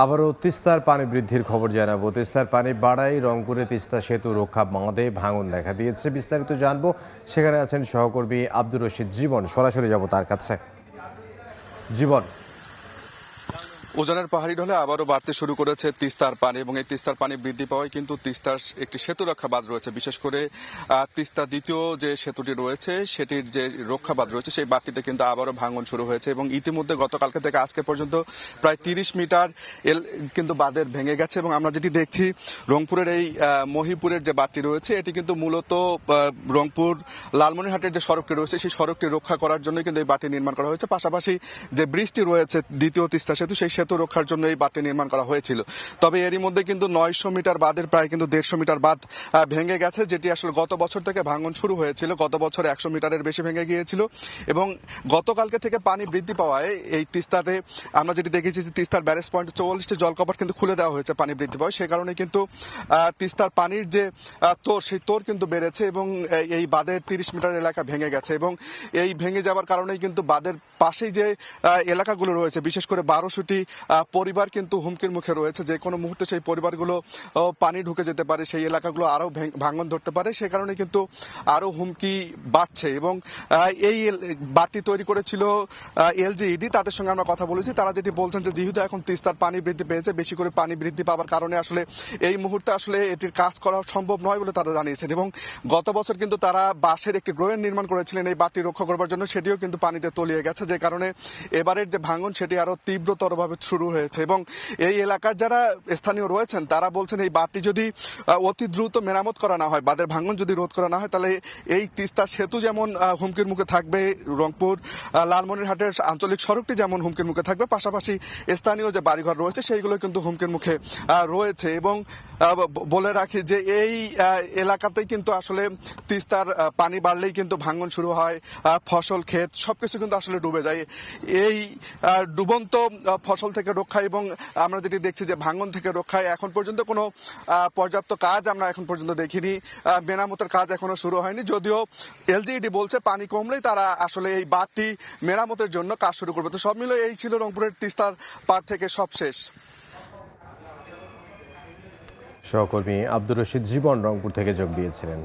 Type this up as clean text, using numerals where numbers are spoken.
আবারও তিস্তার পানি বৃদ্ধির খবর জানাবো। তিস্তার পানি বাড়ায় রংপুরে তিস্তা সেতু রক্ষা বাঁধে ভাঙন দেখা দিয়েছে। বিস্তারিত জানবো, সেখানে আছেন সহকর্মী আব্দুর রশিদ জীবন। সরাসরি যাব তার কাছে। জীবন, উজানের পাহাড়ি ঢলে আবারও বাড়তে শুরু করেছে তিস্তার পানি এবং এই তিস্তার পানি বৃদ্ধি পাওয়ায় কিন্তু তিস্তার একটি সেতু রক্ষা বাঁধ রয়েছে। বিশেষ করে তিস্তা দ্বিতীয় যে সেতুটি রয়েছে সেটির যে রক্ষা বাঁধ রয়েছে সেই বাঁধটিতে কিন্তু আবারও ভাঙন শুরু হয়েছে এবং ইতিমধ্যে গতকালকে থেকে আজকে পর্যন্ত প্রায় 30 মিটার কিন্তু বাঁধের ভেঙে গেছে। এবং আমরা যেটি দেখছি, রংপুরের এই মহিপুরের যে বাঁধটি রয়েছে এটি কিন্তু মূলত রংপুর লালমনিরহাটের যে সড়কটি রয়েছে সেই সড়কটি রক্ষা করার জন্য কিন্তু এই বাঁধটি নির্মাণ করা হয়েছে। পাশাপাশি যে ব্রিজটি রয়েছে দ্বিতীয় তিস্তা সেতু, সেই সেতু রক্ষার জন্য এই বাঁধটি নির্মাণ করা হয়েছিল। তবে এরই মধ্যে কিন্তু 900 মিটার বাঁধের প্রায় কিন্তু 150 মিটার বাঁধ ভেঙে গেছে, যেটি আসলে গত বছর থেকে ভাঙন শুরু হয়েছিল। গত বছর 100 মিটারের বেশি ভেঙে গিয়েছিল এবং গতকালকে থেকে পানি বৃদ্ধি পাওয়ায় এই তিস্তাতে আমরা যেটি দেখেছি যে তিস্তার ব্যারেজ পয়েন্ট 44টি জলকপাট কিন্তু খুলে দেওয়া হয়েছে পানি বৃদ্ধি পাওয়ায়। সে কারণে কিন্তু তিস্তার পানির যে তোর, সেই তোর কিন্তু বেড়েছে এবং এই বাঁধের 30 মিটার এলাকা ভেঙে গেছে এবং এই ভেঙে যাওয়ার কারণেই কিন্তু বাঁধের পাশেই যে এলাকাগুলো রয়েছে, বিশেষ করে 1200টি পরিবার কিন্তু হুমকির মুখে রয়েছে। যে কোনো মুহূর্তে সেই পরিবারগুলো পানি ঢুকে যেতে পারে, সেই এলাকাগুলো আরো ভাঙন ধরতে পারে। সে কারণে কিন্তু আরো হুমকি বাড়ছে এবং এই বাঁধটি তৈরি করেছিল এলজিইডি। তাদের সঙ্গে আমরা কথা বলেছি, তারা যেটি বলছেন যে যেহেতু এখন তিস্তার পানি বৃদ্ধি পেয়েছে, বেশি করে পানি বৃদ্ধি পাওয়ার কারণে আসলে এই মুহূর্তে আসলে এটির কাজ করা সম্ভব নয় বলে তারা জানিয়েছেন। এবং গত বছর কিন্তু তারা বাঁশের একটি গ্রোয়েন নির্মাণ করেছিলেন এই বাঁধটি রক্ষা করবার জন্য, সেটিও কিন্তু পানিতে তলিয়ে গেছে। যে কারণে এবারের যে ভাঙন সেটি আরো তীব্রতরভাবে শুরু হয়েছে এবং এই এলাকার যারা স্থানীয় রয়েছেন তারা বলছেন এই বাঁধটি যদি অতি দ্রুত মেরামত করা না হয়, বাঁধের ভাঙন যদি রোধ করা না হয়, তাহলে এই তিস্তা সেতু যেমন হুমকির মুখে থাকবে, রংপুর লালমনিরহাটের আঞ্চলিক সড়কটি যেমন হুমকির মুখে থাকবে, পাশাপাশি স্থানীয় যে বাড়িঘর রয়েছে সেইগুলো কিন্তু হুমকির মুখে রয়েছে। এবং বলে রাখি যে এই এলাকাতেই কিন্তু আসলে তিস্তার পানি বাড়লেই কিন্তু ভাঙন শুরু হয়, ফসল ক্ষেত সবকিছু কিন্তু আসলে ডুবে যায়। এই ডুবন্ত ফসল থেকে রক্ষা এবং আমরা যেটি দেখছি যে ভাঙন থেকে রক্ষায় এখন পর্যন্ত কোনো পর্যাপ্ত কাজ আমরা এখন পর্যন্ত দেখিনি। মেরামতের কাজ এখনো শুরু হয়নি, যদিও এলজিইডি বলছে পানি কমলেই তারা আসলে এই বাঁধটি মেরামতের জন্য কাজ শুরু করবে। তো সব মিলে এই ছিল রংপুরের তিস্তার পাড় থেকে সব শেষ। সহকর্মী আব্দুর রশিদ জীবন রংপুর থেকে যোগ দিয়েছিলেন।